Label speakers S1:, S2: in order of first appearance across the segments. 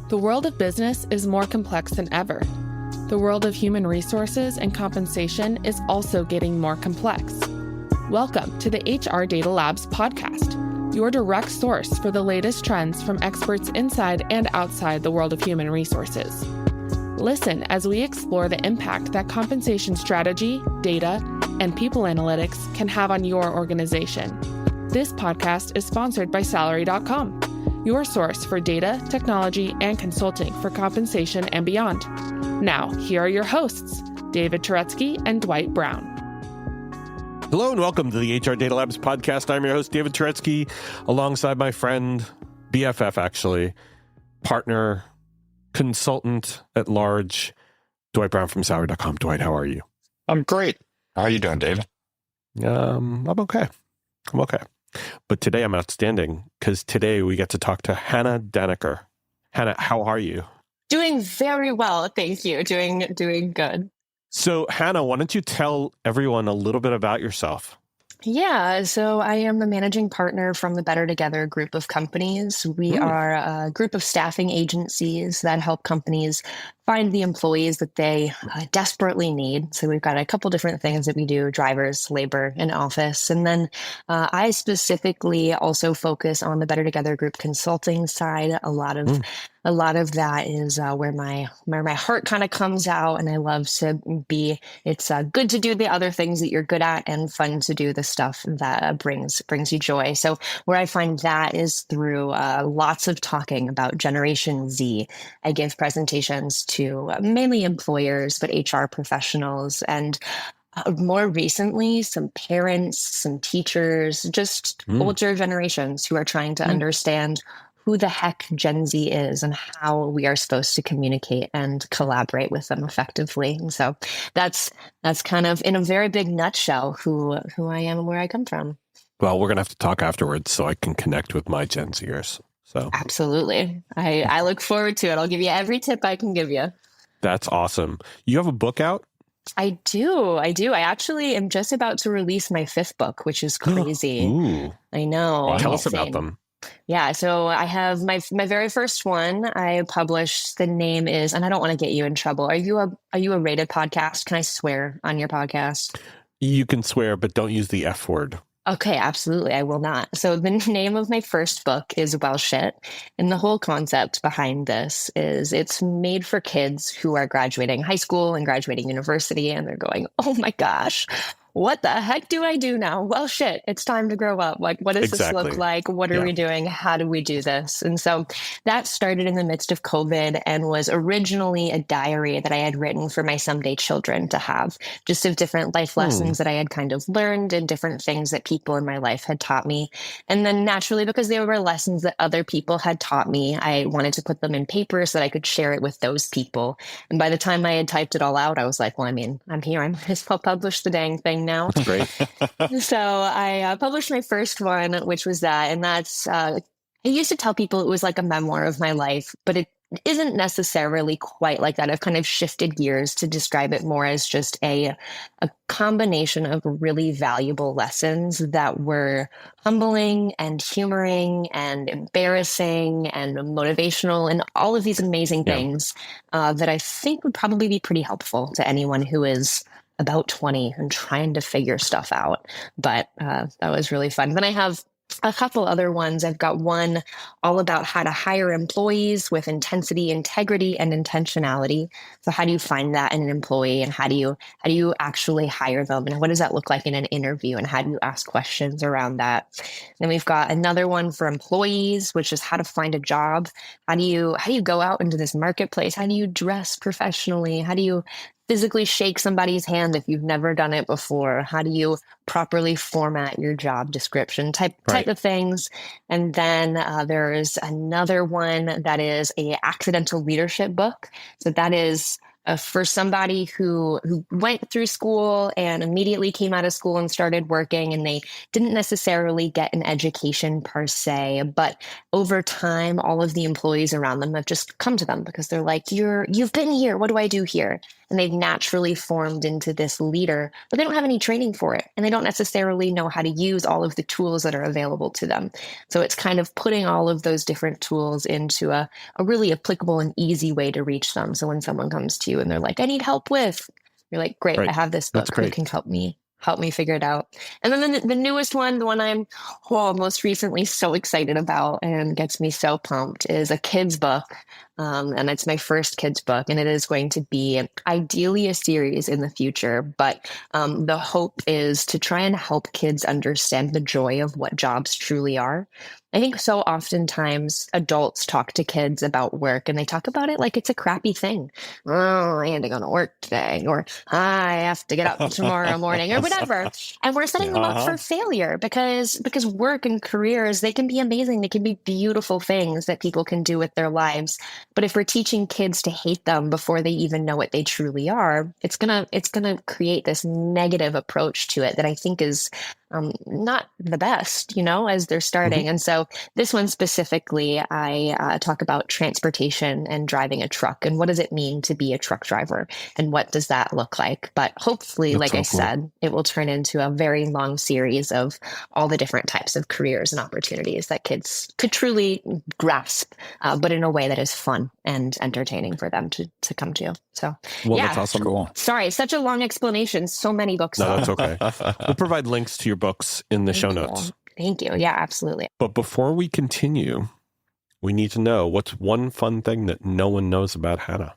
S1: The world of business is more complex than ever. The world of human resources and compensation is also getting more complex. Welcome to the HR Data Labs podcast, your direct source for the latest trends from experts inside and outside the world of human resources. Listen as we explore the impact that compensation strategy, data, and people analytics can have on your organization. This podcast is sponsored by Salary.com, your source for data, technology, and consulting for compensation and beyond. Now, here are your hosts, David Turetsky and Dwight Brown.
S2: Hello and welcome to the HR Data Labs podcast. I'm your host, David Turetsky, alongside my friend, BFF actually, partner, consultant at large, Dwight Brown from Salary.com. Dwight, how are you?
S3: I'm great. How are you doing, David?
S2: I'm okay. But today I'm outstanding because today we get to talk to Hannah Dannecker. Hannah, how are you?
S4: Doing very well, thank you. Doing good.
S2: So, Hannah, why don't you tell everyone a little bit about yourself?
S4: Yeah, so I am the managing partner from the Better Together group of companies. We are a group of staffing agencies that help companies find the employees that they desperately need. So we've got a couple different things that we do: drivers, labor, and office. And then I specifically also focus on the Better Together group consulting side. A lot of that is where my heart kind of comes out, and I love to be. It's good to do the other things that you're good at, and fun to do the stuff that brings you joy. So where I find that is through lots of talking about Generation Z. I give presentations to mainly employers, but HR professionals, and more recently, some parents, some teachers, just older generations who are trying to understand who the heck Gen Z is and how we are supposed to communicate and collaborate with them effectively. And so that's kind of, in a very big nutshell, who I am and where I come from.
S2: Well, we're going to have to talk afterwards so I can connect with my Gen Zers. So
S4: absolutely. I look forward to it. I'll give you every tip I can give you.
S2: That's awesome. You have a book out?
S4: I do. I actually am just about to release my 5th book, which is crazy.
S2: Ooh.
S4: I know.
S2: Well, tell us about them.
S4: Yeah, so I have my very first one I published. The name is, and I don't want to get you in trouble. Are you a rated podcast? Can I swear on your podcast?
S2: You can swear, but don't use the F word.
S4: Okay, absolutely. I will not. So the name of my first book is Well Shit. And the whole concept behind this is it's made for kids who are graduating high school and graduating university. And they're going, oh my gosh, what the heck do I do now? Well, shit, it's time to grow up. Like, what does this look like? What are we doing? How do we do this? And so that started in the midst of COVID and was originally a diary that I had written for my someday children to have, just of different life lessons that I had kind of learned and different things that people in my life had taught me. And then naturally, because they were lessons that other people had taught me, I wanted to put them in paper so that I could share it with those people. And by the time I had typed it all out, I was like, well, I mean, I'm here. I'm just published the dang thing now.
S2: That's great.
S4: So I published my first one, which was that. And that's, I used to tell people it was like a memoir of my life, but it isn't necessarily quite like that. I've kind of shifted gears to describe it more as just a combination of really valuable lessons that were humbling and humoring and embarrassing and motivational and all of these amazing things that I think would probably be pretty helpful to anyone who is about 20 and trying to figure stuff out. But that was really fun. Then I have a couple other ones. I've got one all about how to hire employees with intensity, integrity, and intentionality. So how do you find that in an employee, and how do you actually hire them, and what does that look like in an interview, and how do you ask questions around that? Then we've got another one for employees, which is how to find a job. How do you go out into this marketplace? How do you dress professionally? How do you physically shake somebody's hand if you've never done it before? How do you properly format your job description type of things? And then there's another one that is a accidental leadership book. So that is For somebody who went through school and immediately came out of school and started working, and they didn't necessarily get an education per se, but over time, all of the employees around them have just come to them because they're like, you've been here. What do I do here? And they've naturally formed into this leader, but they don't have any training for it. And they don't necessarily know how to use all of the tools that are available to them. So it's kind of putting all of those different tools into a really applicable and easy way to reach them. So when someone comes to you and they're like, I need help with, you're like, great,
S2: Right.
S4: I have this
S2: That's
S4: book. Who
S2: great.
S4: can help me figure it out. And then the newest one, the one I'm most recently so excited about and gets me so pumped, is a kid's book. And it's my first kid's book, and it is going to be ideally a series in the future. But the hope is to try and help kids understand the joy of what jobs truly are. I think so oftentimes adults talk to kids about work and they talk about it like it's a crappy thing. Oh, I had to go to work today, or I have to get up tomorrow morning, or whatever. And we're setting them up for failure because work and careers, they can be amazing. They can be beautiful things that people can do with their lives. But if we're teaching kids to hate them before they even know what they truly are, it's gonna create this negative approach to it that I think is not the best, as they're starting.
S2: Mm-hmm.
S4: And so this one specifically, I talk about transportation and driving a truck, and what does it mean to be a truck driver, and what does that look like? But hopefully,
S2: That's
S4: like
S2: so
S4: I
S2: cool.
S4: said, it will turn into a very long series of all the different types of careers and opportunities that kids could truly grasp, but in a way that is fun and entertaining for them to come to. So,
S2: Well,
S4: yeah.
S2: that's awesome.
S3: Cool.
S4: Sorry, such a long explanation. So many books.
S2: No, that's okay. We'll provide links to your books in the show notes.
S4: Thank you. Yeah, absolutely.
S2: But before we continue, we need to know, what's one fun thing that no one knows about Hannah?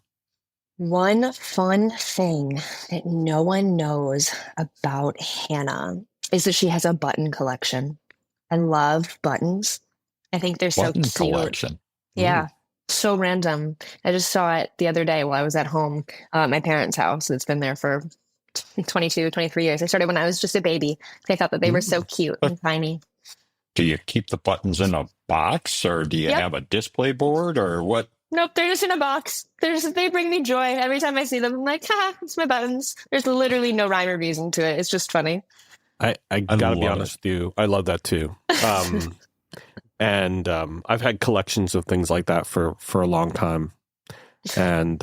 S4: One fun thing that no one knows about Hannah is that she has a button collection. I love buttons. I think they're so
S3: Button
S4: cute.
S3: collection.
S4: Yeah. So random. I just saw it the other day while I was at home at my parents' house. It's been there for 22, 23 years. I started when I was just a baby. I thought that they were so cute and tiny.
S3: Do you keep the buttons in a box, or do you have a display board, or what?
S4: Nope, they're just in a box. They bring me joy. Every time I see them, I'm like, it's my buttons. There's literally no rhyme or reason to it. It's just funny.
S2: I gotta be honest with you. I love that too. And I've had collections of things like that for a long time. And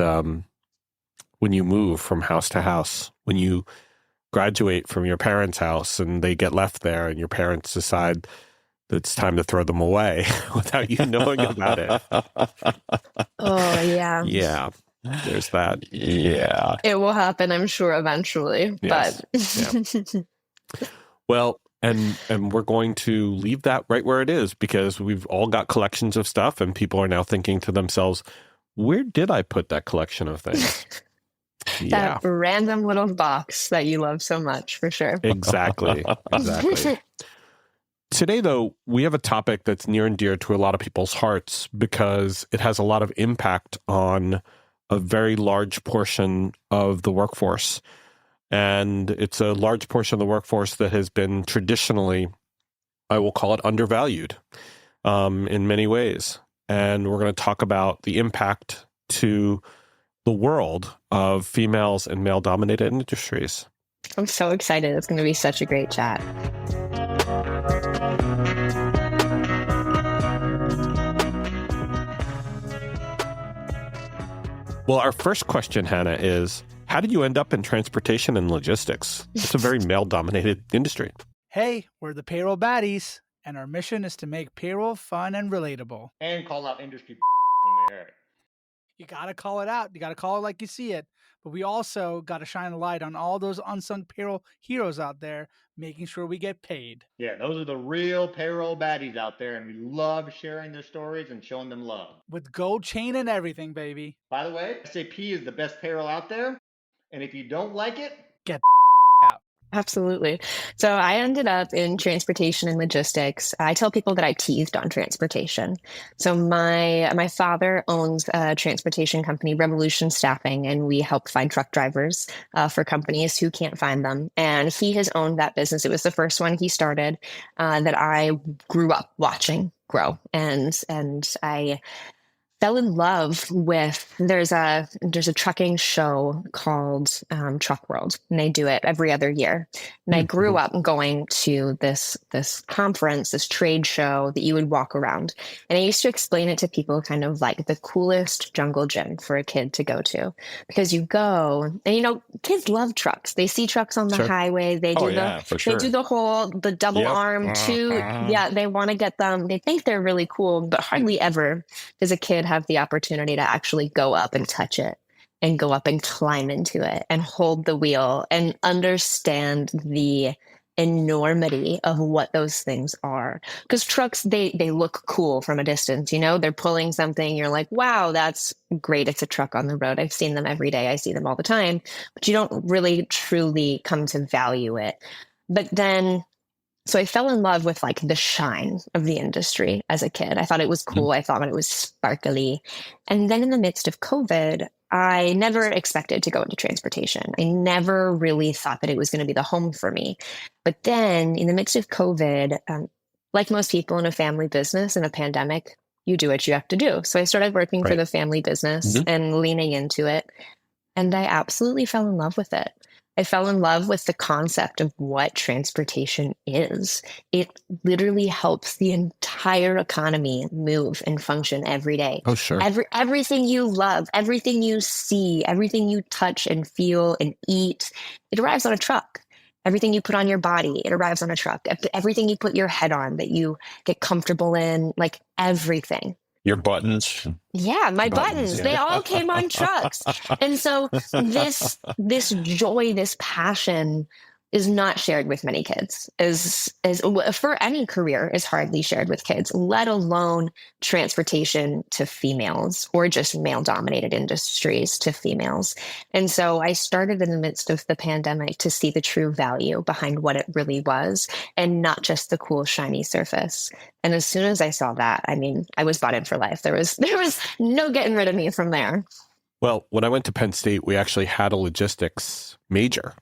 S2: when you move from house to house, when you graduate from your parents' house and they get left there and your parents decide that it's time to throw them away without you knowing about it.
S4: Oh, yeah.
S2: Yeah, there's that.
S3: Yeah.
S4: It will happen, I'm sure, eventually.
S2: Yes.
S4: But
S2: Well, and we're going to leave that right where it is, because we've all got collections of stuff and people are now thinking to themselves, where did I put that collection of things?
S4: that random little box that you love so much, for sure.
S2: Exactly. Today, though, we have a topic that's near and dear to a lot of people's hearts because it has a lot of impact on a very large portion of the workforce. And it's a large portion of the workforce that has been traditionally, I will call it, undervalued in many ways. And we're going to talk about the impact to the world of females in male-dominated industries.
S4: I'm so excited. It's going to be such a great chat.
S2: Well, our first question, Hannah, is how did you end up in transportation and logistics? It's a very male-dominated industry.
S5: Hey, we're the payroll baddies, and our mission is to make payroll fun and relatable.
S6: And call out industry when they hear it.
S5: You gotta call it out. You gotta call it like you see it. But we also gotta shine a light on all those unsung payroll heroes out there, making sure we get paid.
S6: Yeah, those are the real payroll baddies out there, and we love sharing their stories and showing them love.
S5: With gold chain and everything, baby.
S6: By the way, SAP is the best payroll out there, and if you don't like it,
S5: Get
S4: out. Absolutely. So I ended up in transportation and logistics. I tell people that I teethed on transportation. So my father owns a transportation company, Revolution Staffing, and we help find truck drivers for companies who can't find them. And he has owned that business. It was the first one he started that I grew up watching grow. And fell in love with there's a trucking show called Truck World, and they do it every other year. And I grew up going to this conference, this trade show that you would walk around, and I used to explain it to people kind of like the coolest jungle gym for a kid to go to, because you go and kids love trucks. They see trucks on the
S2: Sure.
S4: highway. They do
S3: for sure.
S4: they do the double
S3: Yep.
S4: arm too. Yeah, they want to get them. They think they're really cool, but hardly ever does a kid have the opportunity to actually go up and touch it and go up and climb into it and hold the wheel and understand the enormity of what those things are. Because trucks, they look cool from a distance, they're pulling something. You're like, wow, that's great. It's a truck on the road. I've seen them every day. I see them all the time, but you don't really truly come to value it. But then so I fell in love with like the shine of the industry as a kid. I thought it was cool. I thought it was sparkly. And then in the midst of COVID, I never expected to go into transportation. I never really thought that it was going to be the home for me. But then in the midst of COVID, like most people in a family business in a pandemic, you do what you have to do. So I started working for the family business and leaning into it. And I absolutely fell in love with it. I fell in love with the concept of what transportation is. It literally helps the entire economy move and function every day.
S2: Oh, sure.
S4: Everything you love, everything you see, everything you touch and feel and eat, it arrives on a truck. Everything you put on your body, it arrives on a truck. Everything you put your head on that you get comfortable in, like everything.
S3: Your buttons.
S4: Yeah, my buttons. They all came on trucks. And so this joy, this passion is not shared with many kids. Is for any career is hardly shared with kids, let alone transportation to females or just male-dominated industries to females. And so I started in the midst of the pandemic to see the true value behind what it really was and not just the cool, shiny surface. And as soon as I saw that, I was bought in for life. There was no getting rid of me from there.
S2: Well, when I went to Penn State, we actually had a logistics major.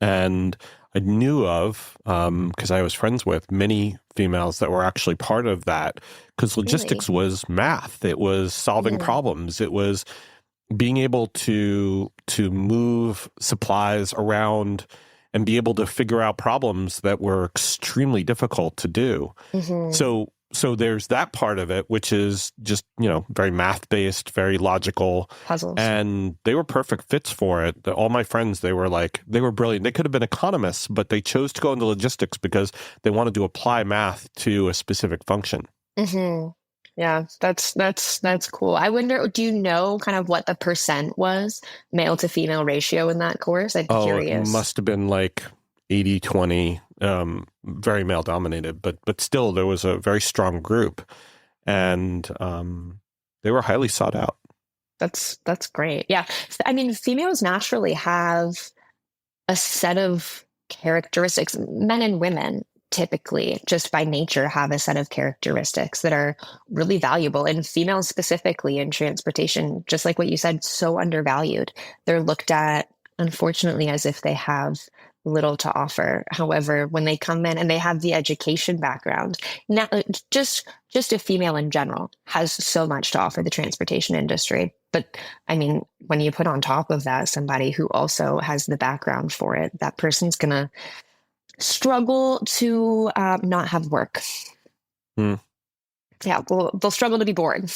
S2: And I knew of, because I was friends with many females that were actually part of that, because logistics was math. It was solving problems. It was being able to move supplies around and be able to figure out problems that were extremely difficult to do. So there's that part of it, which is just, very math-based, very logical.
S4: Puzzles.
S2: And they were perfect fits for it. All my friends, they were brilliant. They could have been economists, but they chose to go into logistics because they wanted to apply math to a specific function.
S4: Yeah, that's cool. I wonder, do you know kind of what the percent was, male to female ratio in that course? I'd be curious.
S2: It must have been like 80-20, very male dominated, but still there was a very strong group, and they were highly sought out.
S4: That's great. Yeah. Females naturally have a set of characteristics. Men and women typically just by nature have a set of characteristics that are really valuable, and females specifically in transportation, just like what you said, so undervalued. They're looked at, unfortunately, as if they have little to offer. However, when they come in and they have the education background, now just a female in general has so much to offer the transportation industry. But when you put on top of that somebody who also has the background for it, that person's gonna struggle to not have work. Yeah, they'll struggle to be bored.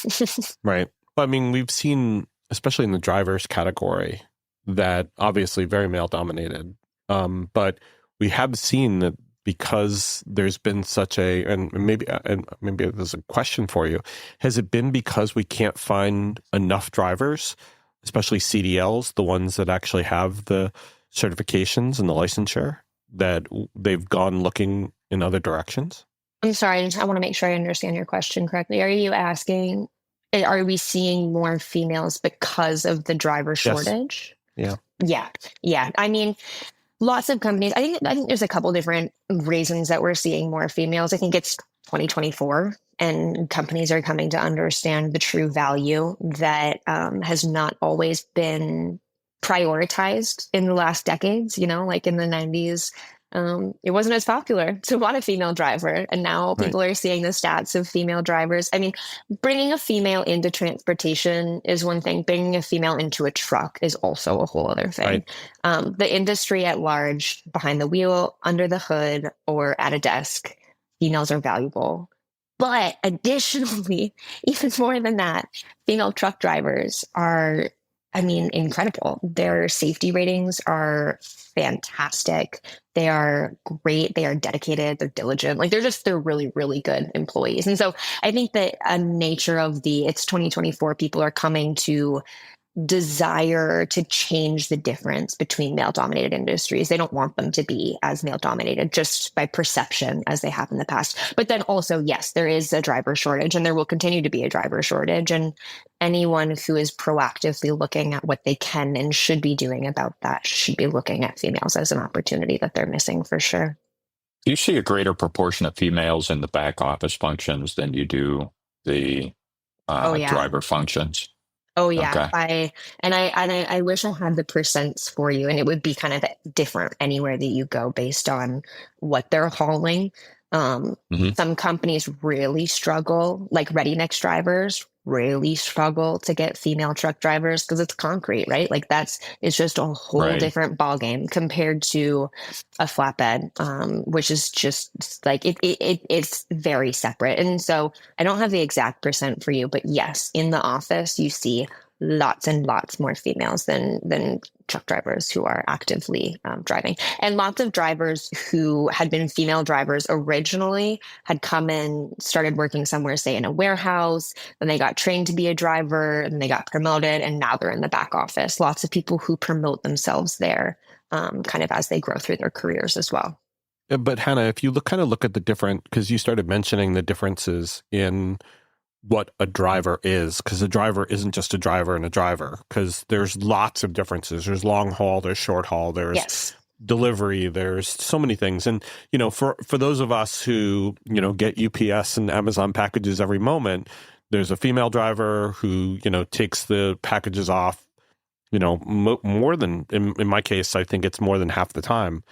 S2: Right. We've seen, especially in the drivers category, that obviously very male dominated. But we have seen that because there's been such and maybe there's a question for you. Has it been because we can't find enough drivers, especially CDLs, the ones that actually have the certifications and the licensure, that they've gone looking in other directions?
S4: I'm sorry, I want to make sure I understand your question correctly. Are you asking, are we seeing more females because of the driver shortage?
S2: Yes.
S4: Yeah. Lots of companies, I think there's a couple different reasons that we're seeing more females. I think it's 2024 and companies are coming to understand the true value that has not always been prioritized in the last decades, like in the 90s. it wasn't as popular to want a female driver. And now people are seeing the stats of female drivers. I mean, bringing a female into transportation is one thing. Bringing a female into a truck is also a whole other thing. The industry at large, behind the wheel, under the hood, or at a desk, females are valuable. But additionally, even more than that, female truck drivers are, I mean, incredible. Their safety ratings are fantastic. They are great. They are dedicated. They're diligent. Like they're really, really good employees. And so I think that a nature of it's 2024, people are coming to desire to change the difference between male dominated industries. They don't want them to be as male dominated just by perception as they have in the past. But then also, yes, there is a driver shortage and there will continue to be a driver shortage. And anyone who is proactively looking at what they can and should be doing about that should be looking at females as an opportunity that they're missing for sure.
S3: Do you see a greater proportion of females in the back office functions than you do the driver functions?
S4: Oh yeah. Okay. I wish I had the percents for you, and it would be kind of different anywhere that you go based on what they're hauling. Some companies really struggle, like ready-mix drivers really struggle to get female truck drivers because it's concrete, right? Like it's just a whole different ballgame compared to a flatbed, which is just like it's very separate. And so I don't have the exact percent for you, but yes, in the office you see lots and lots more females than truck drivers who are actively driving. And lots of drivers who had been female drivers originally had come in, started working somewhere, say in a warehouse, then they got trained to be a driver and they got promoted and now they're in the back office. Lots of people who promote themselves there kind of as they grow through their careers as well.
S2: But Hannah, if you look at the different, because you started mentioning the differences in what a driver is, because a driver isn't just a driver and a driver, because there's lots of differences. There's long haul, there's short haul, there's delivery, there's so many things. And, for those of us who, get UPS and Amazon packages every moment, there's a female driver who, takes the packages off, more than, in my case, I think it's more than half the time.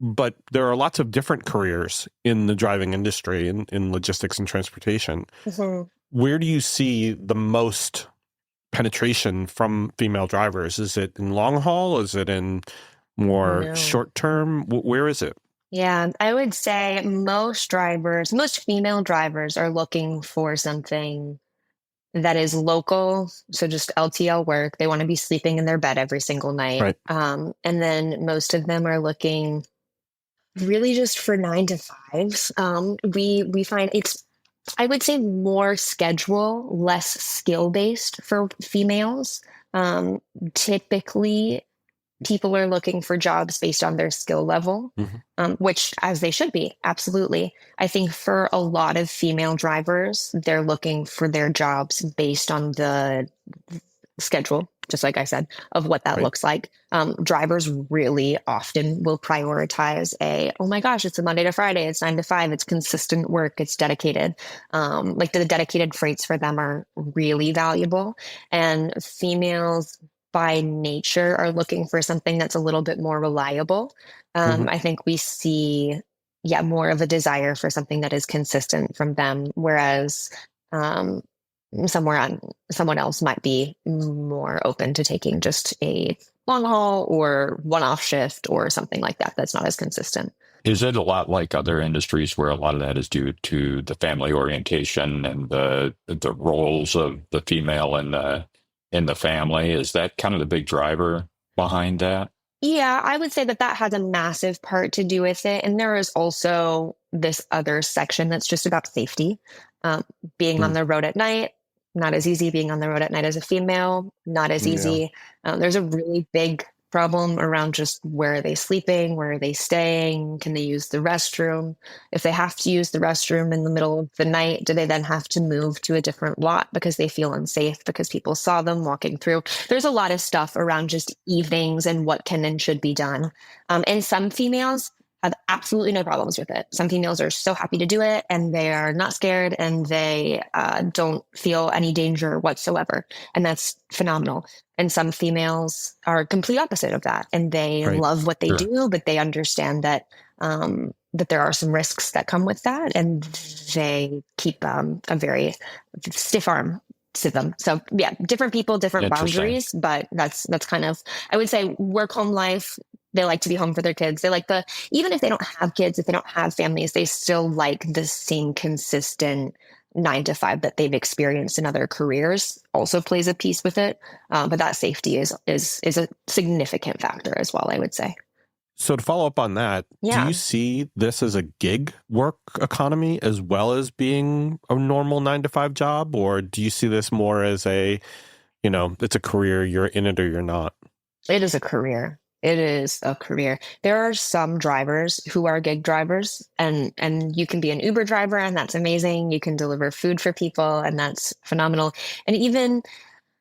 S2: But there are lots of different careers in the driving industry, in logistics and transportation. Mm-hmm. Where do you see the most penetration from female drivers? Is it in long haul? Is it in more short term? Where is it?
S4: Yeah, I would say most female drivers are looking for something that is local. So just LTL work. They want to be sleeping in their bed every single night. Right. And then most of them are looking really just for 9 to 5s. We find it's, I would say, more schedule, less skill-based for females. Typically, people are looking for jobs based on their skill level, which as they should be, absolutely. I think for a lot of female drivers, they're looking for their jobs based on the schedule, just like I said, of what that looks like. Drivers really often will prioritize oh my gosh, it's a Monday to Friday, it's 9 to 5, it's consistent work, it's dedicated. Like the dedicated freights for them are really valuable. And females by nature are looking for something that's a little bit more reliable. I think we see, more of a desire for something that is consistent from them, whereas someone else might be more open to taking just a long haul or one-off shift or something like that that's not as consistent.
S3: Is it a lot like other industries where a lot of that is due to the family orientation and the roles of the female in the family? Is that kind of the big driver behind that?
S4: Yeah, I would say that has a massive part to do with it. And there is also this other section that's just about safety. Being on the road at night, not as easy. Being on the road at night as a female, not as easy. There's a really big problem around just where are they sleeping? Where are they staying? Can they use the restroom? If they have to use the restroom in the middle of the night, do they then have to move to a different lot because they feel unsafe because people saw them walking through? There's a lot of stuff around just evenings and what can and should be done. And some females have absolutely no problems with it. Some females are so happy to do it and they are not scared and they don't feel any danger whatsoever. And that's phenomenal. And some females are complete opposite of that and they love what they do, but they understand that that there are some risks that come with that, and they keep a very stiff arm to them. So yeah, different people, different boundaries, but that's kind of, I would say, work home life. They like to be home for their kids. They like even if they don't have kids, if they don't have families, they still like the same consistent 9 to 5 that they've experienced in other careers. Also plays a piece with it. But that safety is a significant factor as well, I would say.
S2: So to follow up on that, do you see this as a gig work economy as well as being a normal 9 to 5 job? Or do you see this more as it's a career, you're in it or you're not?
S4: It is a career. It is a career. There are some drivers who are gig drivers, and you can be an Uber driver, and that's amazing. You can deliver food for people, and that's phenomenal. And even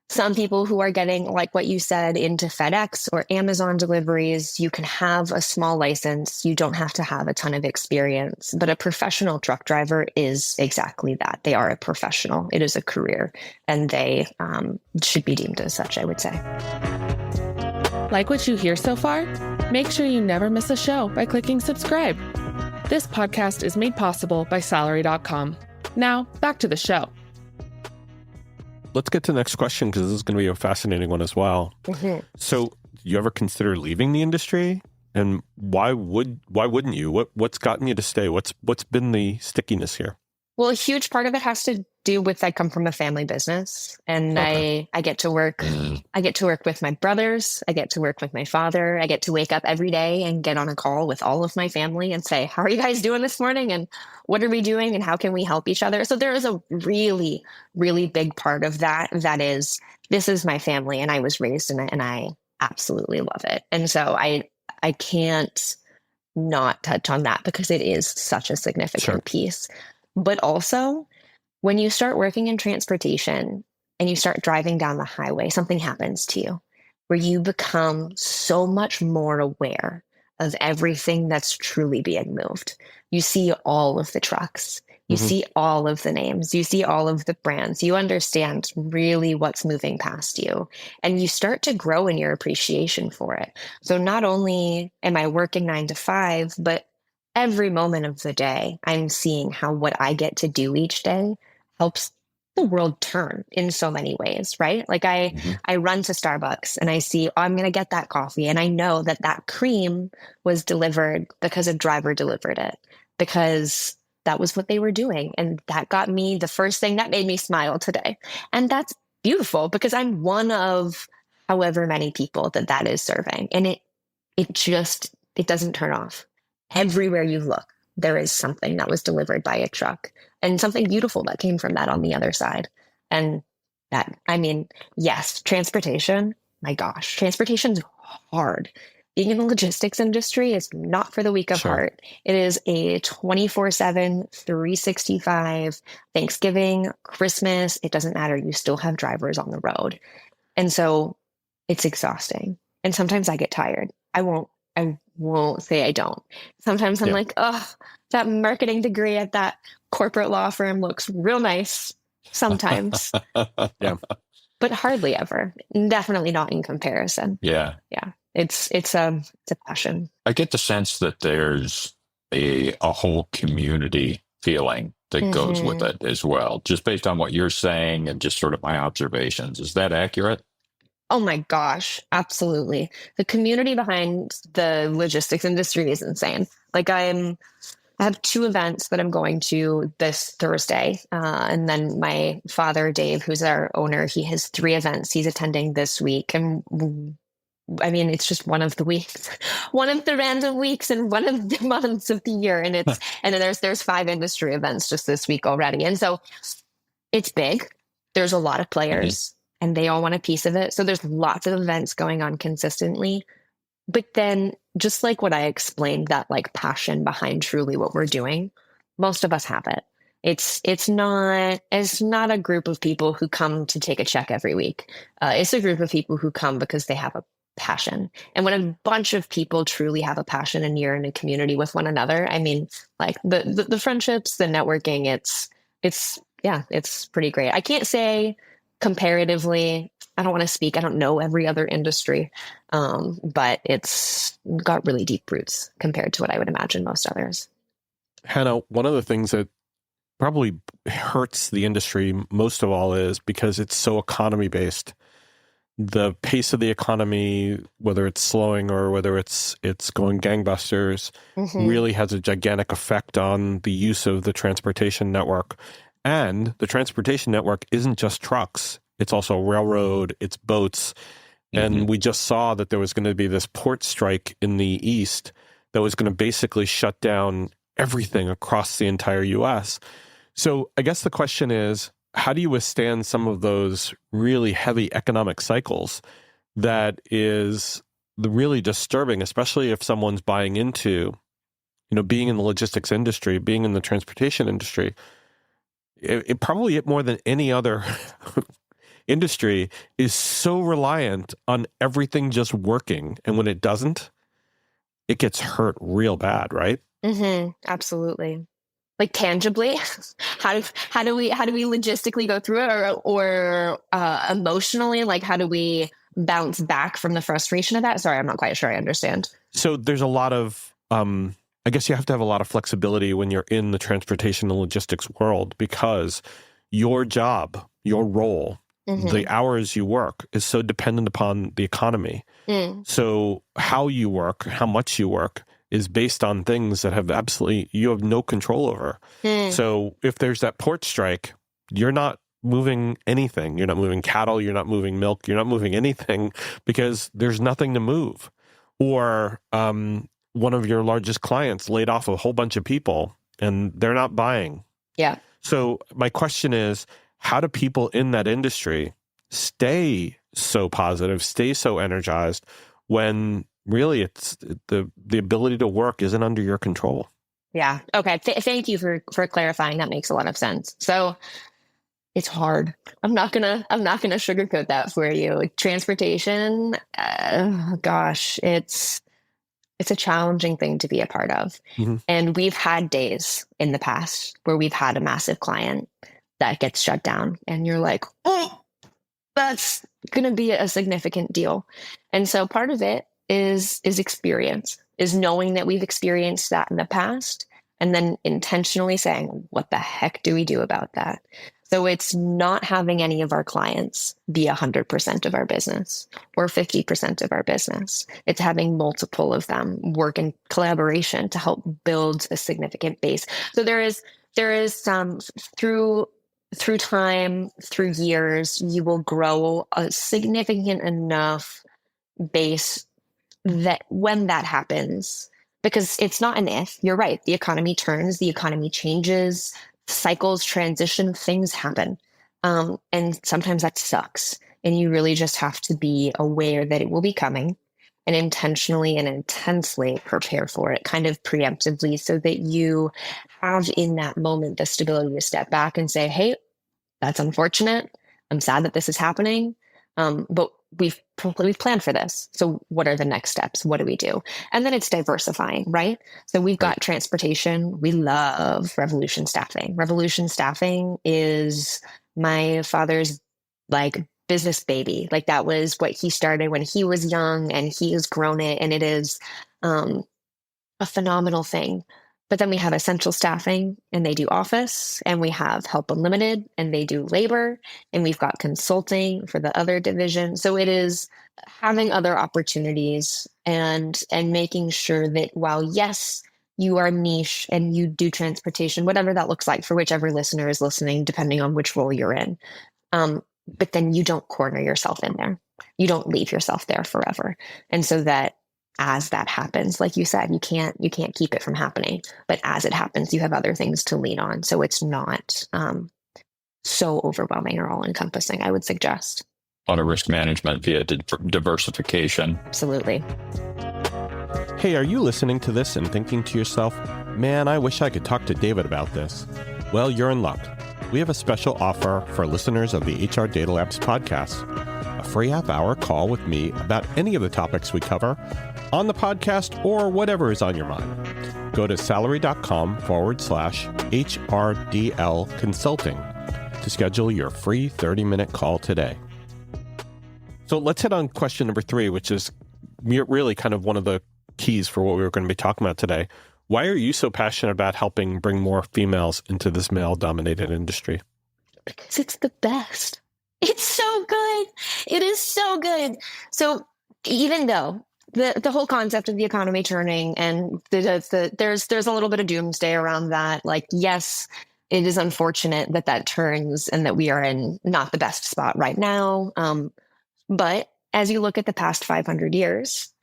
S4: some people who are getting, like what you said, into FedEx or Amazon deliveries, you can have a small license. You don't have to have a ton of experience. But a professional truck driver is exactly that. They are a professional. It is a career, and they should be deemed as such, I would say.
S1: Like what you hear so far? Make sure you never miss a show by clicking subscribe. This podcast is made possible by Salary.com. Now, back to the show.
S2: Let's get to the next question, because this is going to be a fascinating one as well.
S4: Mm-hmm.
S2: So, you ever consider leaving the industry? And why wouldn't you? What's gotten you to stay? What's been the stickiness here?
S4: Well, a huge part of it has to do with, I come from a family business, and okay. I get to work. I get to work with my brothers. I get to work with my father. I get to wake up every day and get on a call with all of my family and say, how are you guys doing this morning? And what are we doing? And how can we help each other? So there is a really, really big part of that. That is, this is my family, and I was raised in it, and I absolutely love it. And so I can't not touch on that, because it is such a significant piece. But also, when you start working in transportation and you start driving down the highway, something happens to you where you become so much more aware of everything that's truly being moved. You see all of the trucks. You see all of the names. You see all of the brands. You understand really what's moving past you. And you start to grow in your appreciation for it. So not only am I working 9 to 5, but every moment of the day, I'm seeing how what I get to do each day helps the world turn in so many ways, right? Like I run to Starbucks and I see, I'm going to get that coffee. And I know that cream was delivered because a driver delivered it, because that was what they were doing. And that got me the first thing that made me smile today. And that's beautiful, because I'm one of however many people that is serving. And it doesn't turn off. Everywhere you look, there is something that was delivered by a truck, and something beautiful that came from that on the other side. And that, I mean, yes, transportation, my gosh, transportation's hard. Being in the logistics industry is not for the weak of heart. It is a 24/7, 365, Thanksgiving, Christmas, it doesn't matter. You still have drivers on the road. And so it's exhausting. And sometimes I get tired. I won't say I don't. Sometimes I'm like, oh, that marketing degree at that corporate law firm looks real nice. Sometimes. But hardly ever. Definitely not in comparison.
S3: Yeah.
S4: It's a passion.
S3: I get the sense that there's a whole community feeling that goes with it as well, just based on what you're saying and just sort of my observations. Is that accurate?
S4: Oh my gosh, absolutely. The community behind the logistics industry is insane. Like I have 2 events that I'm going to this Thursday. And then my father, Dave, who's our owner, he has 3 events he's attending this week. And I mean, it's just one of the weeks, one of the random weeks and one of the months of the year. And and then there's 5 industry events just this week already. And so it's big. There's a lot of players. And they all want a piece of it. So there's lots of events going on consistently. But then, just like what I explained, that like passion behind truly what we're doing, most of us have it. It's not a group of people who come to take a check every week. It's a group of people who come because they have a passion. And when a bunch of people truly have a passion and you're in a community with one another, I mean, like the friendships, the networking, it's pretty great. I can't say comparatively, don't want to speak. I don't know every other industry, but it's got really deep roots compared to what I would imagine most others.
S2: Hannah, one of the things that probably hurts the industry most of all is because it's so economy based. The pace of the economy, whether it's slowing or whether it's going gangbusters, really has a gigantic effect on the use of the transportation network. And the transportation network isn't just trucks. It's also railroad, it's boats. And we just saw that there was going to be this port strike in the East that was going to basically shut down everything across the entire U.S. So I guess the question is, how do you withstand some of those really heavy economic cycles that is really disturbing, especially if someone's buying into, being in the logistics industry, being in the transportation industry? It probably, more than any other industry, is so reliant on everything just working. And when it doesn't, it gets hurt real bad, right?
S4: Absolutely. Like tangibly, how do we logistically go through it, or emotionally, like how do we bounce back from the frustration of that? Sorry, I'm not quite sure I understand.
S2: So there's a lot of, I guess you have to have a lot of flexibility when you're in the transportation and logistics world, because your job, your role, the hours you work is so dependent upon the economy. So how you work, how much you work, is based on things that you have no control over. So if there's that port strike, you're not moving anything. You're not moving cattle. You're not moving milk. You're not moving anything because there's nothing to move. Or one of your largest clients laid off a whole bunch of people and they're not buying.
S4: Yeah.
S2: So my question is, how do people in that industry stay so positive, stay so energized when really it's the ability to work isn't under your control?
S4: Yeah. Okay. Thank you for clarifying. That makes a lot of sense. So it's hard. I'm not gonna sugarcoat that for you. Transportation, gosh, it's a challenging thing to be a part of. And we've had days in the past where we've had a massive client that gets shut down and you're like, oh, that's going to be a significant deal. And so part of it is experience, is knowing that we've experienced that in the past and then intentionally saying, what the heck do we do about that? So it's not having any of our clients be 100% of our business or 50% of our business. It's having multiple of them work in collaboration to help build a significant base. So there is some through time, through years, you will grow a significant enough base that when that happens, because it's not an if, you're right, the economy turns, the economy changes, cycles transition, things happen. And sometimes that sucks. And you really just have to be aware that it will be coming and intentionally and intensely prepare for it, kind of preemptively, so that you have in that moment the stability to step back and say, hey, that's unfortunate. I'm sad that this is happening. But we've planned for this. So what are the next steps? What do we do? And then it's diversifying, right? So we've got transportation. We love Revolution Staffing. Revolution Staffing is my father's business baby. Like that was what he started when he was young and he has grown it. And it is a phenomenal thing. But then we have Essential Staffing and they do office, and we have Help Unlimited and they do labor, and we've got consulting for the other division. So it is having other opportunities and making sure that while, yes, you are niche and you do transportation, whatever that looks like for whichever listener is listening, depending on which role you're in. But then you don't corner yourself in there. You don't leave yourself there forever. And so that as that happens, like you said, you can't keep it from happening, but as it happens, you have other things to lean on. So it's not so overwhelming or all encompassing, I would suggest.
S3: A lot of risk management via diversification.
S4: Absolutely.
S2: Hey, are you listening to this and thinking to yourself, man, I wish I could talk to David about this? Well, you're in luck. We have a special offer for listeners of the HR Data Labs podcast. A free half-hour call with me about any of the topics we cover on the podcast or whatever is on your mind. Go to salary.com/HRDL consulting to schedule your free 30-minute call today. So let's hit on question number 3, which is really kind of one of the keys for what we were going to be talking about today. Why are you so passionate about helping bring more females into this male-dominated industry?
S4: Because it's the best. It's so good. It is so good. So even though the whole concept of the economy turning and there's a little bit of doomsday around that, like, yes, it is unfortunate that turns and that we are in not the best spot right now. But as you look at the past 500 years,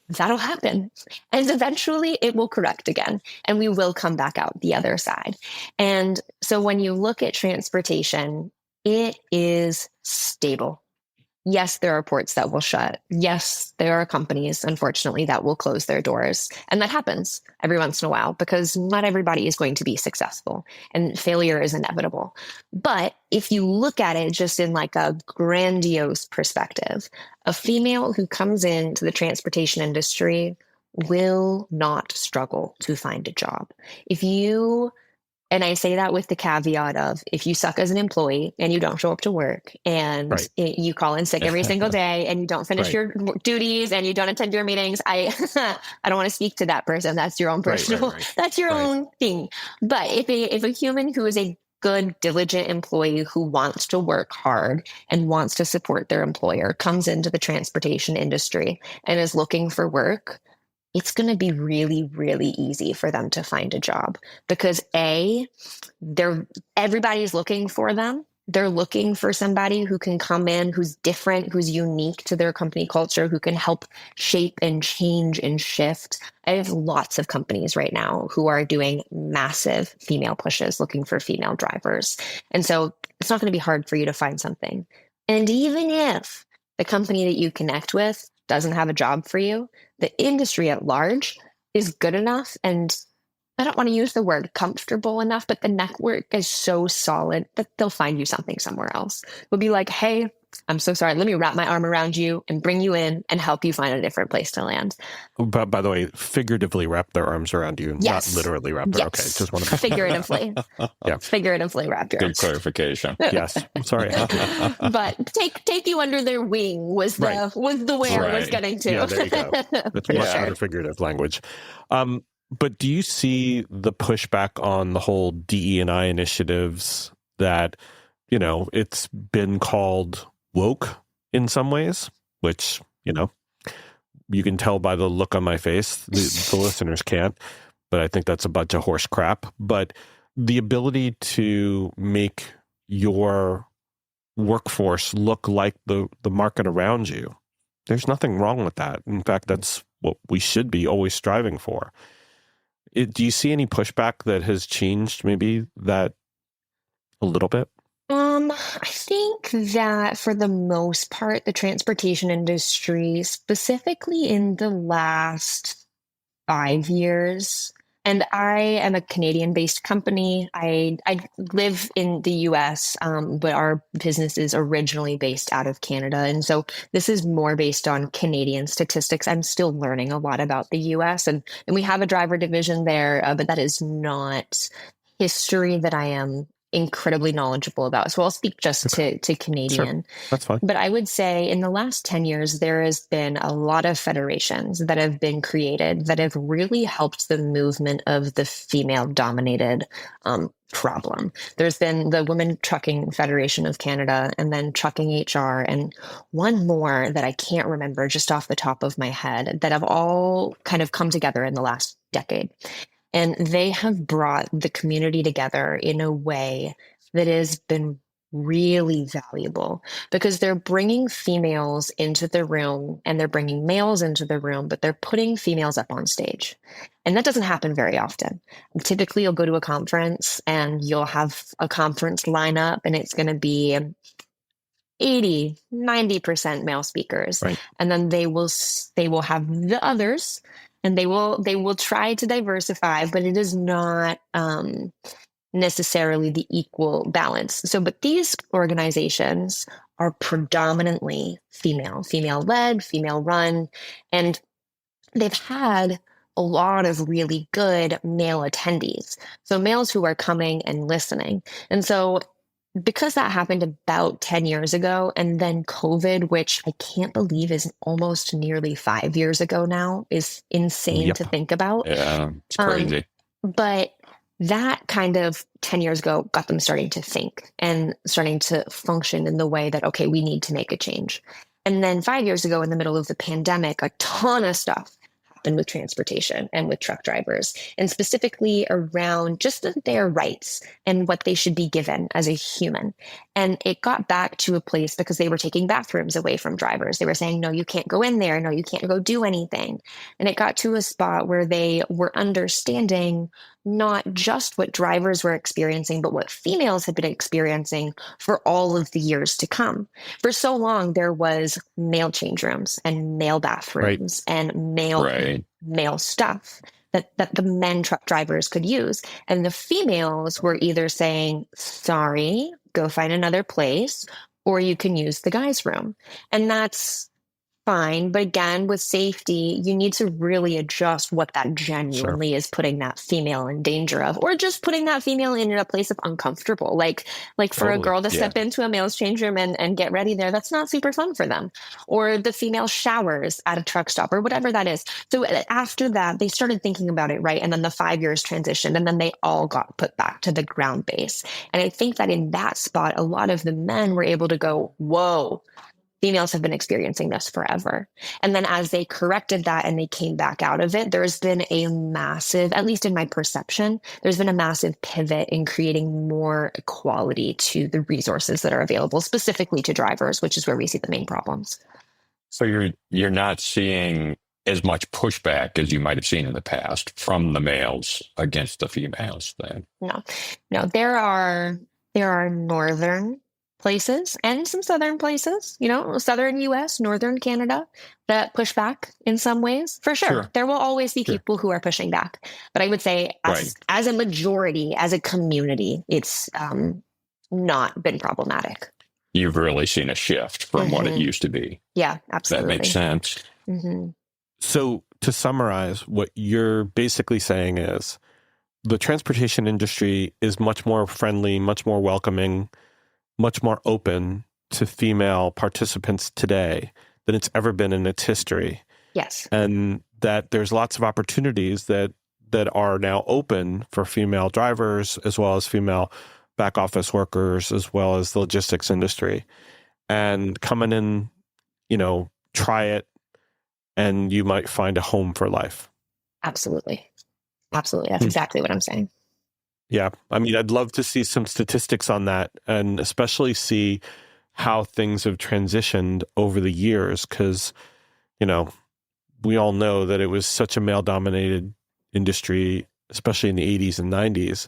S4: that'll happen. And eventually it will correct again and we will come back out the other side. And so when you look at transportation, it is stable. Yes, there are ports that will shut. Yes, there are companies, unfortunately, that will close their doors. And that happens every once in a while because not everybody is going to be successful and failure is inevitable. But if you look at it just in like a grandiose perspective, a female who comes into the transportation industry will not struggle to find a job. And I say that with the caveat of if you suck as an employee and you don't show up to work and you call in sick every single day and you don't finish your duties and you don't attend your meetings, I don't want to speak to that person. That's your own personal, that's your own thing. But if a human who is a good, diligent employee who wants to work hard and wants to support their employer comes into the transportation industry and is looking for work, it's going to be really, really easy for them to find a job because everybody's looking for them. They're looking for somebody who can come in, who's different, who's unique to their company culture, who can help shape and change and shift. I have lots of companies right now who are doing massive female pushes, looking for female drivers. And so it's not going to be hard for you to find something. And even if the company that you connect with doesn't have a job for you, the industry at large is good enough, and I don't want to use the word comfortable enough, but the network is so solid that they'll find you something somewhere else. We'll be like, hey, I'm so sorry. Let me wrap my arm around you and bring you in and help you find a different place to land.
S2: But by the way, figuratively wrap their arms around you, not literally wrap their. Okay, just want to
S4: figuratively. Figuratively wrap your arms.
S3: Good clarification.
S2: Yes, sorry.
S4: But take you under their wing was the way I was getting to.
S2: Yeah, there you go. That's much better figurative language. But do you see the pushback on the whole DE&I initiatives that, it's been called woke in some ways, which, you can tell by the look on my face. The listeners can't, but I think that's a bunch of horse crap. But the ability to make your workforce look like the market around you, there's nothing wrong with that. In fact, that's what we should be always striving for. Do you see any pushback that has changed maybe that a little bit?
S4: I think that for the most part, the transportation industry, specifically in the last 5 years, and I am a Canadian-based company. I live in the U.S., but our business is originally based out of Canada. And so this is more based on Canadian statistics. I'm still learning a lot about the U.S., and we have a driver division there, but that is not history that I am incredibly knowledgeable about. So I'll speak just to Canadian.
S2: Sure. That's fine.
S4: But I would say in the last 10 years, there has been a lot of federations that have been created that have really helped the movement of the female-dominated problem. There's been the Women Trucking Federation of Canada and then Trucking HR and one more that I can't remember just off the top of my head that have all kind of come together in the last decade. And they have brought the community together in a way that has been really valuable because they're bringing females into the room and they're bringing males into the room, but they're putting females up on stage. And that doesn't happen very often. Typically, you'll go to a conference and you'll have a conference lineup and it's going to be 80, 90% male speakers.
S2: Right.
S4: And then they will have the others. And they will try to diversify, but it is not necessarily the equal balance. So, but these organizations are predominantly female-led, female-run, and they've had a lot of really good male attendees. So males who are coming and listening. And so because that happened about 10 years ago, and then COVID, which I can't believe is almost nearly 5 years ago now, is insane
S2: Yep.
S4: to think about.
S3: Yeah, it's
S4: Um,
S3: crazy.
S4: but that kind of 10 years ago got them starting to think and starting to function in the way that, okay, we need to make a change. And then 5 years ago, in the middle of the pandemic, a ton of stuff happened with transportation and with truck drivers, and specifically around just their rights and what they should be given as a human. And it got back to a place because they were taking bathrooms away from drivers. They were saying, no, you can't go in there. No, you can't go do anything. And it got to a spot where they were understanding not just what drivers were experiencing, but what females had been experiencing for all of the years to come. For so long, there was male change rooms and male bathrooms and male stuff that the men truck drivers could use. And the females were either saying, sorry, go find another place, or you can use the guys' room. And that's fine. But again, with safety, you need to really adjust what that genuinely is putting that female in danger of, or just putting that female in a place of uncomfortable. Like for a
S2: Totally.
S4: girl to step into a male's change room and get ready there, that's not super fun for them. Or the female showers at a truck stop or whatever that is. So after that, they started thinking about it, right? And then the 5 years transitioned, and then they all got put back to the ground base. And I think that in that spot, a lot of the men were able to go, whoa, females have been experiencing this forever. And then as they corrected that and they came back out of it, there's been a massive, at least in my perception, there's been a massive pivot in creating more equality to the resources that are available, specifically to drivers, which is where we see the main problems.
S3: So you're not seeing as much pushback as you might have seen in the past from the males against the females then?
S4: No, there are northern places and some southern places, southern US, northern Canada, that push back in some ways. For sure. There will always be people who are pushing back. But I would say as a majority, as a community, it's not been problematic.
S3: You've really seen a shift from what it used to be.
S4: Yeah, absolutely.
S3: That makes sense.
S4: Mm-hmm.
S2: So to summarize, what you're basically saying is the transportation industry is much more friendly, much more welcoming, much more open to female participants today than it's ever been in its history.
S4: Yes.
S2: And that there's lots of opportunities that are now open for female drivers, as well as female back office workers, as well as the logistics industry. And come in, try it, and you might find a home for life.
S4: Absolutely. That's exactly what I'm saying.
S2: Yeah. I mean, I'd love to see some statistics on that, and especially see how things have transitioned over the years, because, we all know that it was such a male-dominated industry, especially in the 80s and 90s.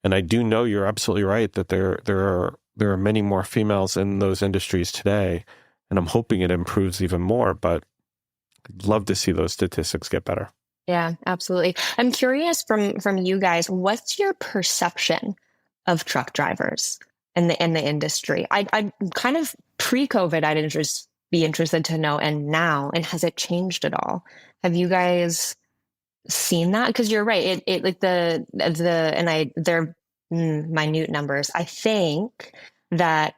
S2: And I do know you're absolutely right that there are many more females in those industries today, and I'm hoping it improves even more, but I'd love to see those statistics get better.
S4: Yeah, absolutely. I'm curious from you guys, what's your perception of truck drivers in the industry? I kind of pre-COVID, I'd be interested to know, and now, and has it changed at all? Have you guys seen that? Because you're right, it like they're minute numbers. I think that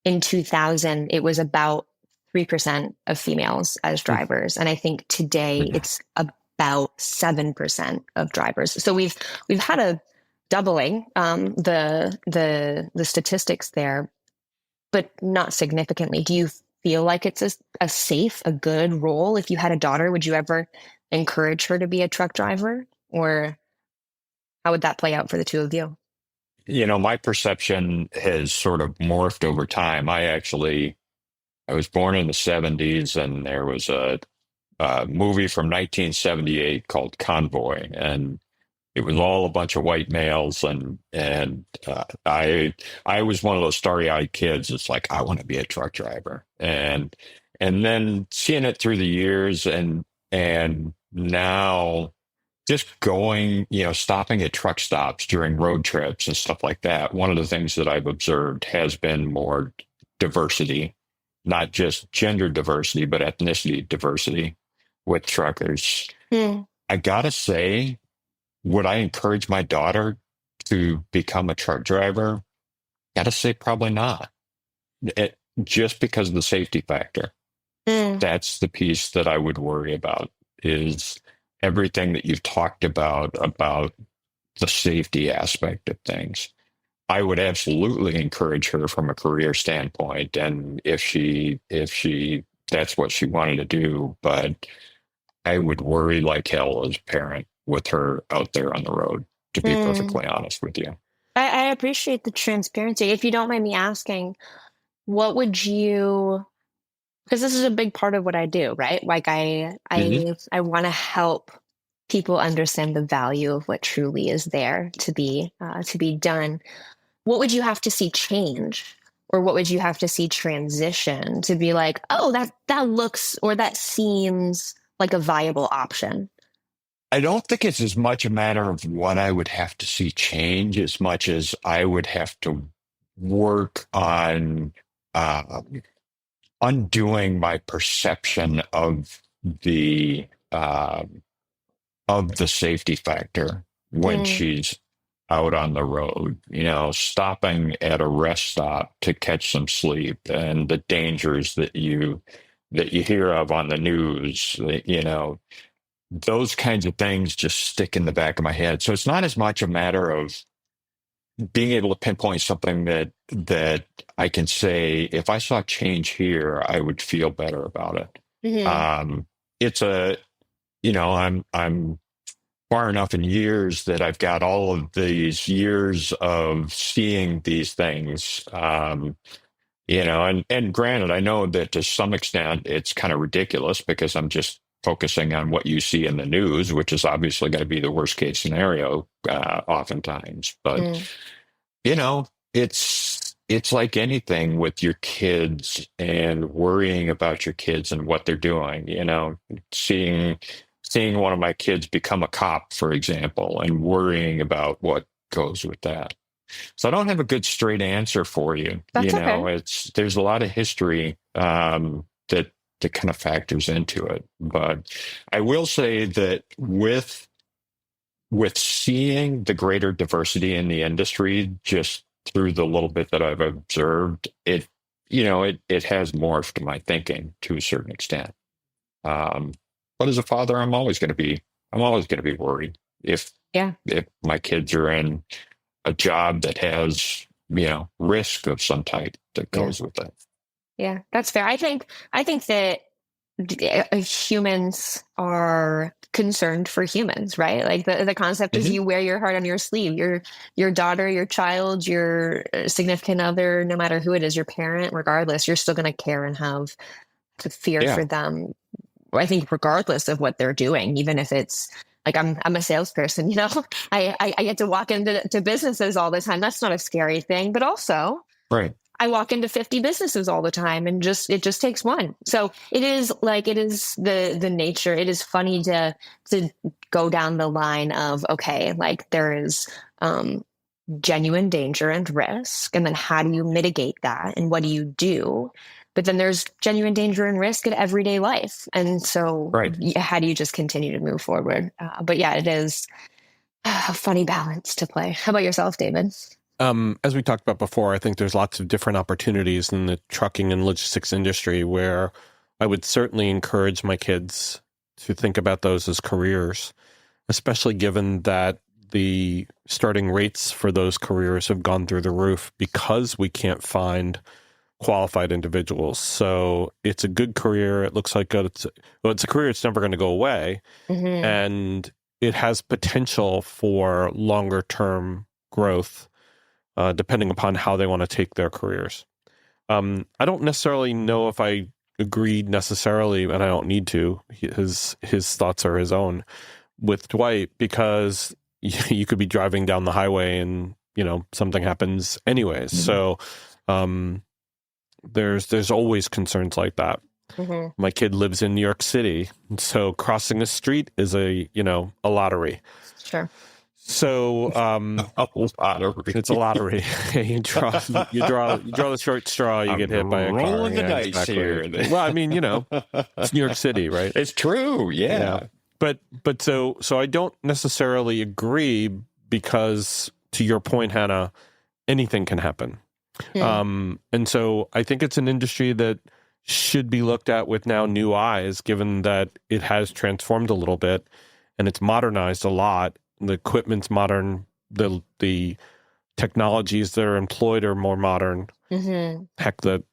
S4: in 2000 it was about 3% of females as drivers, and I think today it's about 7% of drivers. So we've had a doubling the statistics there, but not significantly. Do you feel like it's a safe, a good role? If you had a daughter, would you ever encourage her to be a truck driver, or how would that play out for the two of you?
S3: My perception has sort of morphed over time. I was born in the 70s, and there was a movie from 1978 called Convoy, and it was all a bunch of white males, and I was one of those starry-eyed kids. It's like, I want to be a truck driver, and then seeing it through the years, and now just going, stopping at truck stops during road trips and stuff like that. One of the things that I've observed has been more diversity, not just gender diversity, but ethnicity diversity with truckers. I gotta say, would I encourage my daughter to become a truck driver? Gotta say, probably not. Just because of the safety factor.
S4: Mm,
S3: That's the piece that I would worry about, is everything that you've talked about the safety aspect of things. I would absolutely encourage her from a career standpoint, and if she that's what she wanted to do, but I would worry like hell as a parent with her out there on the road, to be
S4: mm.
S3: perfectly honest with you.
S4: I appreciate the transparency. If you don't mind me asking, what would you, because this is a big part of what I do, right? Like
S3: Mhm.
S4: I want to help people understand the value of what truly is there to be done. What would you have to see change, or what would you have to see transition to be like, oh, that looks or that seems like a viable option?
S3: I don't think it's as much a matter of what I would have to see change as much as I would have to work on uh, undoing my perception the uh, of the safety factor when
S4: Mm,
S3: she's out on the road. Stopping at a rest stop to catch some sleep, and the dangers that you hear of on the news. Those kinds of things just stick in the back of my head. So it's not as much a matter of being able to pinpoint something that I can say, if I saw change here, I would feel better about it.
S4: mhm.
S3: It's I'm far enough in years that I've got all of these years of seeing these things. And granted, I know that to some extent it's kind of ridiculous because I'm just focusing on what you see in the news, which is obviously going to be the worst case scenario, oftentimes. But
S4: Mm,
S3: you know, it's like anything with your kids and worrying about your kids and what they're doing. Seeing seeing one of my kids become a cop, for example, and worrying about what goes with that. So I don't have a good straight answer for you.
S4: that's okay.
S3: There's a lot of history that kind of factors into it. But I will say that with seeing the greater diversity in the industry, just through the little bit that I've observed, it has morphed my thinking to a certain extent. Um, but as a father, I'm always going to be worried if
S4: Yeah.
S3: if my kids are in a job that has, risk of some type that
S4: Yeah.
S3: goes with it.
S4: Yeah. That's fair. I think that humans are concerned for humans, right? Like the concept is
S3: Hmm.
S4: you wear your heart on your sleeve. Your daughter, your child, your significant other, no matter who it is, your parent, regardless, you're still going to care and have to fear
S3: Yeah,
S4: for them. I think regardless of what they're doing, even if it's like I'm a salesperson, I get to walk into businesses all the time. That's not a scary thing, but also
S3: right.
S4: I walk into 50 businesses all the time, and it just takes one. So it is the nature. It is funny to go down the line of, okay, like there is genuine danger and risk, and then how do you mitigate that, and what do you do? But then there's genuine danger and risk in everyday life, and so
S3: Right.
S4: how do you just continue to move forward? But yeah, it is a funny balance to play. How about yourself, David?
S2: As we talked about before, I think there's lots of different opportunities in the trucking and logistics industry where I would certainly encourage my kids to think about those as careers, especially given that the starting rates for those careers have gone through the roof because we can't find qualified individuals. So it's a good career. It looks like it's a career that's never going to go away,
S4: Mm-hmm.
S2: and it has potential for longer term growth, depending upon how they want to take their careers. I don't necessarily know if I agreed necessarily, and I don't need to. His thoughts are his own with Dwight, because you could be driving down the highway and something happens anyways.
S3: Mhm.
S2: So there's always concerns like that.
S4: Mm-hmm.
S2: My kid lives in New York City, so crossing a street is a lottery.
S4: Sure.
S2: So
S3: A lottery.
S2: it's a lottery. you draw the short straw, you
S3: I'm
S2: get hit by a car.
S3: rolling the
S2: Yeah,
S3: dice
S2: exactly.
S3: here.
S2: Well, I mean, it's New York City, right?
S3: It's true. Yeah.
S2: But so I don't necessarily agree, because to your point, Hannah, anything can happen. And so I think it's an industry that should be looked at with now new eyes, given that it has transformed a little bit and it's modernized a lot. The equipment's modern. The technologies that are employed are more modern. Heck, the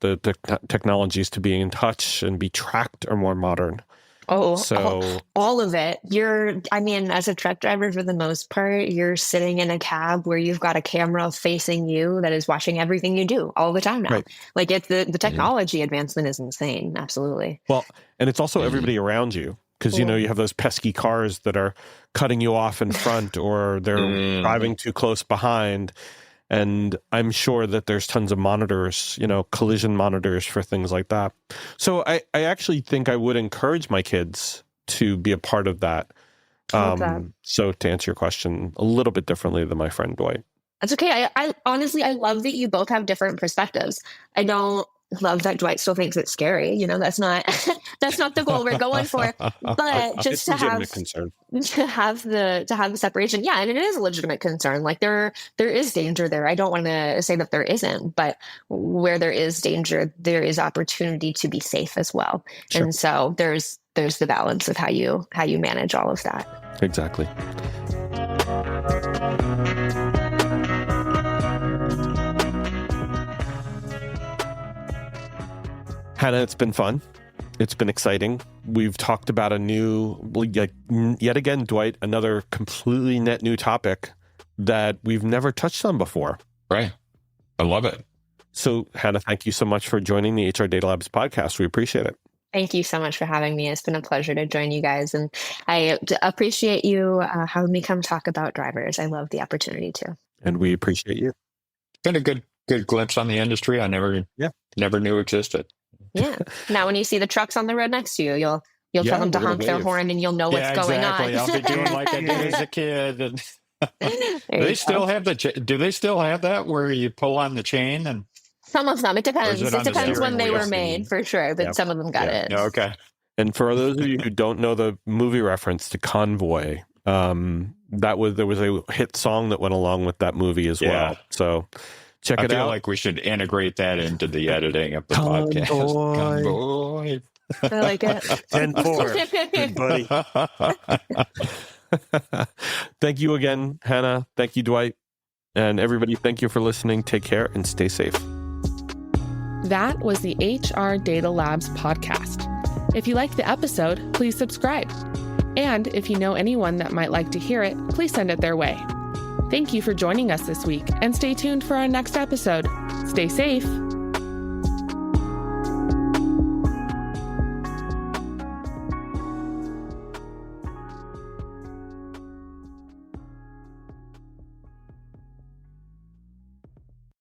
S2: technologies to be in touch and be tracked are more modern.
S4: Oh,
S2: so
S4: all of it. As a truck driver, for the most part, you're sitting in a cab where you've got a camera facing you that is watching everything you do all the time now.
S2: Right.
S4: Like the technology advancement is insane. Absolutely.
S2: Well, and it's also everybody around you, because, you have those pesky cars that are cutting you off in front or they're driving too close behind. And I'm sure that there's tons of monitors, collision monitors for things like that. So I actually think I would encourage my kids to be a part of that. So to answer your question a little bit differently than my friend Dwight.
S4: That's okay. I honestly, I love that you both have different perspectives. I don't love that Dwight still thinks it's scary. That's not the goal we're going for. But just to have the separation. Yeah, and it is a legitimate concern. Like there is danger there. I don't want to say that there isn't, but where there is danger, there is opportunity to be safe as well. Sure. And so there's the balance of how you manage all of that.
S2: Exactly. Hannah, it's been fun. It's been exciting. We've talked about yet again, Dwight, another completely net new topic that we've never touched on before.
S3: Right. I love it.
S2: So, Hannah, thank you so much for joining the HR Data Labs podcast. We appreciate it.
S4: Thank you so much for having me. It's been a pleasure to join you guys. And I appreciate you having me come talk about drivers. I love the opportunity to.
S2: And we appreciate you.
S3: It's been a good glimpse on the industry I never knew existed.
S4: Yeah. Now, when you see the trucks on the road next to you, you'll tell them to honk their horn, and you'll know what's going on.
S3: I'll be doing like I did as a kid. And do they still have that where you pull on the chain? And
S4: some of them, it depends. It depends when they were made, for sure. But some of them got it.
S3: Yeah, okay.
S2: And for those of you who don't know the movie reference to Convoy, there was a hit song that went along with that movie as well. So. Check it out.
S3: I feel like we should integrate that into the editing of the podcast. Convoy.
S4: I like it.
S2: 10-4. Good buddy. Thank you again, Hannah. Thank you, Dwight. And everybody, thank you for listening. Take care and stay safe.
S1: That was the HR Data Labs podcast. If you liked the episode, please subscribe. And if you know anyone that might like to hear it, please send it their way. Thank you for joining us this week, and stay tuned for our next episode. Stay safe.